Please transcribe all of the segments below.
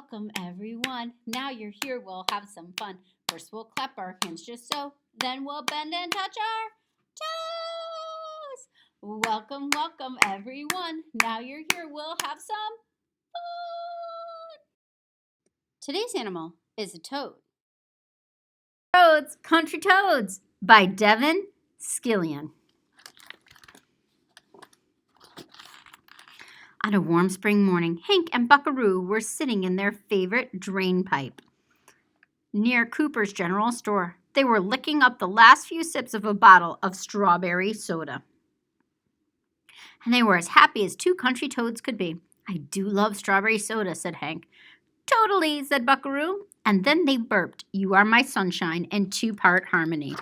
welcome everyone. Now you're here, we'll have some fun. First we'll clap our hands just so, then we'll bend and touch our toes. Welcome everyone. Now you're here, we'll have some fun. Today's animal is a toad. Toads, Country Toads by Devin, Scillian. On a warm spring morning, Hank and Buckaroo were sitting in their favorite drain pipe near Cooper's General Store. They were licking up the last few sips of a bottle of strawberry soda. And they were as happy as two country toads could be. "I do love strawberry soda," said Hank. "Totally," said Buckaroo. And then they burped, "You are my sunshine," in two-part harmony.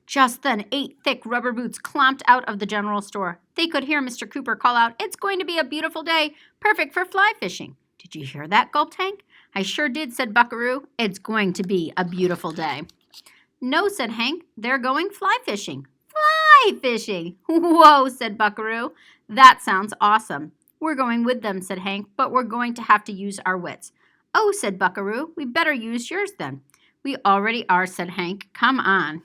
Just then, 8 thick rubber boots clomped out of the general store. They could hear Mr. Cooper call out, "It's going to be a beautiful day, perfect for fly fishing." "Did you hear that?" gulped Hank. "I sure did," said Buckaroo. "It's going to be a beautiful day." "No," said Hank. "They're going fly fishing." "Fly fishing!" "Whoa," said Buckaroo. "That sounds awesome." "We're going with them," said Hank, "but we're going to have to use our wits." "Oh," said Buckaroo. "We better use yours then." "We already are," said Hank. "Come on."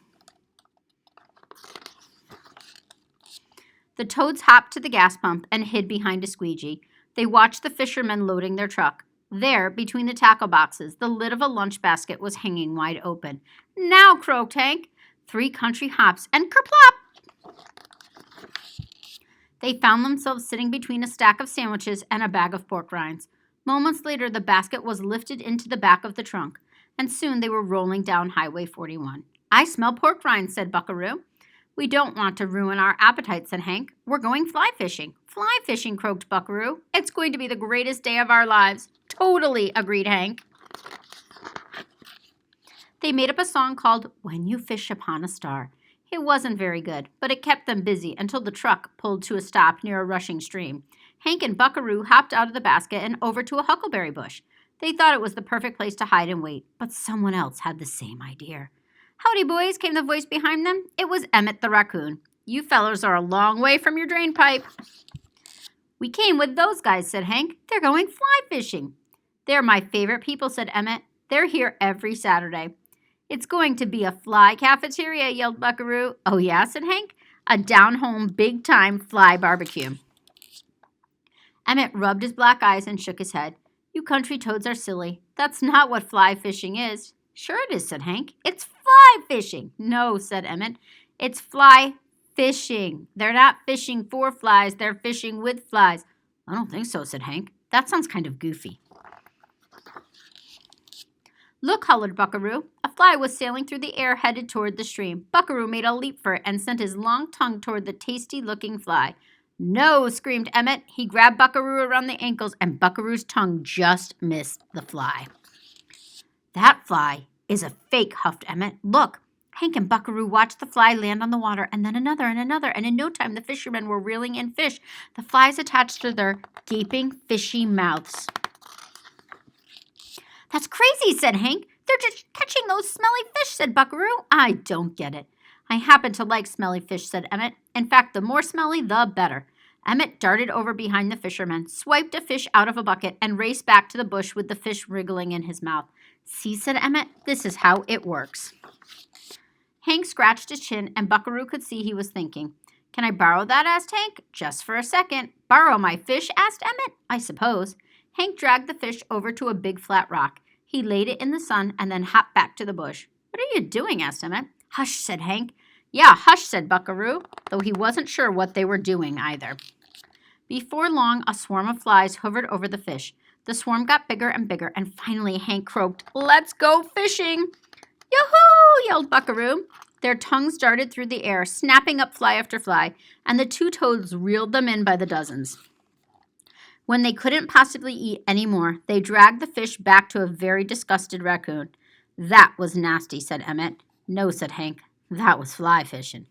The toads hopped to the gas pump and hid behind a squeegee. They watched the fishermen loading their truck. There, between the tackle boxes, the lid of a lunch basket was hanging wide open. "Now," croaked Hank. 3 country hops and kerplop! They found themselves sitting between a stack of sandwiches and a bag of pork rinds. Moments later, the basket was lifted into the back of the trunk, and soon they were rolling down Highway 41. "I smell pork rinds," said Buckaroo. "We don't want to ruin our appetite," said Hank. "We're going fly fishing." "Fly fishing," croaked Buckaroo. "It's going to be the greatest day of our lives." "Totally," agreed Hank. They made up a song called "When You Fish Upon a Star." It wasn't very good, but it kept them busy until the truck pulled to a stop near a rushing stream. Hank and Buckaroo hopped out of the basket and over to a huckleberry bush. They thought it was the perfect place to hide and wait, but someone else had the same idea. "Howdy, boys," came the voice behind them. It was Emmett the raccoon. "You fellers are a long way from your drain pipe." "We came with those guys," said Hank. "They're going fly fishing." "They're my favorite people," said Emmett. "They're here every Saturday." "It's going to be a fly cafeteria," yelled Buckaroo. "Oh, yeah," said Hank. "A down-home, big-time fly barbecue." Emmett rubbed his black eyes and shook his head. "You country toads are silly. That's not what fly fishing is." "Sure it is," said Hank. "It's fly fishing." "No," said Emmett. "It's fly fishing. They're not fishing for flies. They're fishing with flies." "I don't think so," said Hank. "That sounds kind of goofy." "Look," hollered Buckaroo. A fly was sailing through the air headed toward the stream. Buckaroo made a leap for it and sent his long tongue toward the tasty-looking fly. "No," screamed Emmett. He grabbed Buckaroo around the ankles, and Buckaroo's tongue just missed the fly. "That fly is a fake," huffed Emmett. "Look." Hank and Buckaroo watched the fly land on the water, and then another, and in no time the fishermen were reeling in fish, the flies attached to their gaping, fishy mouths. "That's crazy," said Hank. "They're just catching those smelly fish," said Buckaroo. "I don't get it." "I happen to like smelly fish," said Emmett. "In fact, the more smelly, the better." Emmett darted over behind the fisherman, swiped a fish out of a bucket, and raced back to the bush with the fish wriggling in his mouth. "See," said Emmett, "this is how it works." Hank scratched his chin, and Buckaroo could see he was thinking. "Can I borrow that?" asked Hank. "Just for a second." "Borrow my fish?" asked Emmett. "I suppose." Hank dragged the fish over to a big flat rock. He laid it in the sun and then hopped back to the bush. "What are you doing?" asked Emmett. "Hush," said Hank. "Yeah, hush," said Buckaroo, though he wasn't sure what they were doing either. Before long, a swarm of flies hovered over the fish. The swarm got bigger and bigger, and finally Hank croaked, "Let's go fishing!" "Yoo-hoo!" yelled Buckaroo. Their tongues darted through the air, snapping up fly after fly, and the 2 toads reeled them in by the dozens. When they couldn't possibly eat any more, they dragged the fish back to a very disgusted raccoon. "That was nasty," said Emmett. "No," said Hank. "That was fly fishing."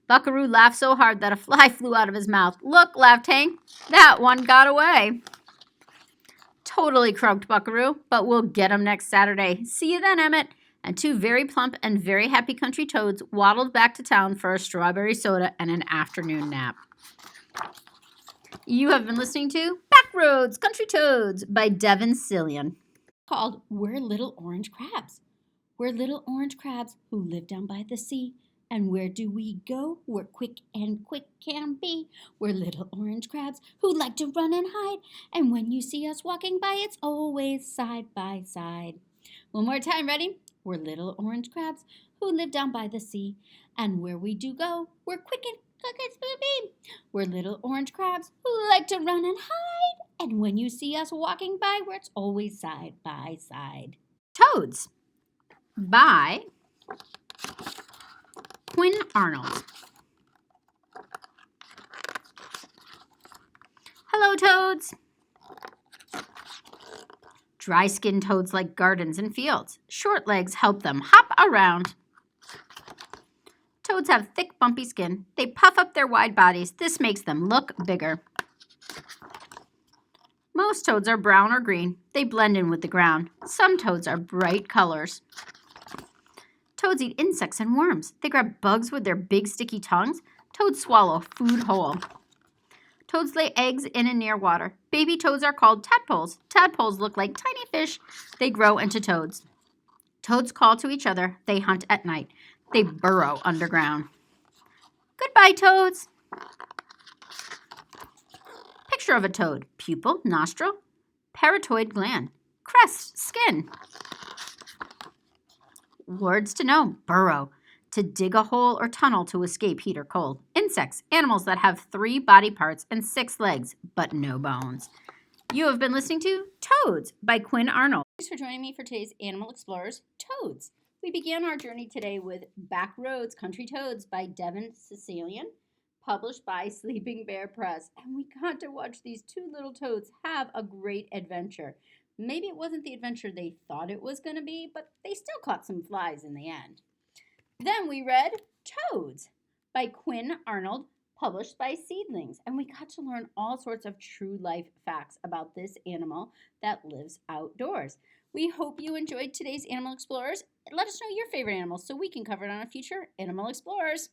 Buckaroo laughed so hard that a fly flew out of his mouth. "Look," laughed Hank. "That one got away." "Totally," croaked Buckaroo. "But we'll get him next Saturday. See you then, Emmett." And 2 very plump and very happy country toads waddled back to town for a strawberry soda and an afternoon nap. You have been listening to Back Backroads Country Toads by Devin, Scillian. Called We're Little Orange Crabs. We're little orange crabs who live down by the sea. And where do we go? We're quick and quick can be. We're little orange crabs who like to run and hide. And when you see us walking by, it's always side by side. One more time, ready? We're little orange crabs who live down by the sea. And where we do go, we're quick and quick as be. We're little orange crabs who like to run and hide. And when you see us walking by, where it's always side by side. Toads by Quinn Arnold. Hello, toads. Dry-skinned toads like gardens and fields. Short legs help them hop around. Toads have thick, bumpy skin. They puff up their wide bodies. This makes them look bigger. Most toads are brown or green. They blend in with the ground. Some toads are bright colors. Toads eat insects and worms. They grab bugs with their big sticky tongues. Toads swallow food whole. Toads lay eggs in and near water. Baby toads are called tadpoles. Tadpoles look like tiny fish. They grow into toads. Toads call to each other. They hunt at night. They burrow underground. Goodbye, toads. Picture of a toad. Pupil, nostril, parotoid gland, crest, skin. Words to know. Burrow, to dig a hole or tunnel to escape heat or cold. Insects, animals that have 3 body parts and 6 legs, but no bones. You have been listening to Toads by Quinn Arnold. Thanks for joining me for today's Animal Explorers, Toads. We began our journey today with Backroads Country Toads by Devin, Scillian, published by Sleeping Bear Press. And we got to watch these 2 little toads have a great adventure. Maybe it wasn't the adventure they thought it was going to be, but they still caught some flies in the end. Then we read Toads by Quinn Arnold, published by Seedlings, and we got to learn all sorts of true life facts about this animal that lives outdoors. We hope you enjoyed today's Animal Explorers. Let us know your favorite animals so we can cover it on a future Animal Explorers.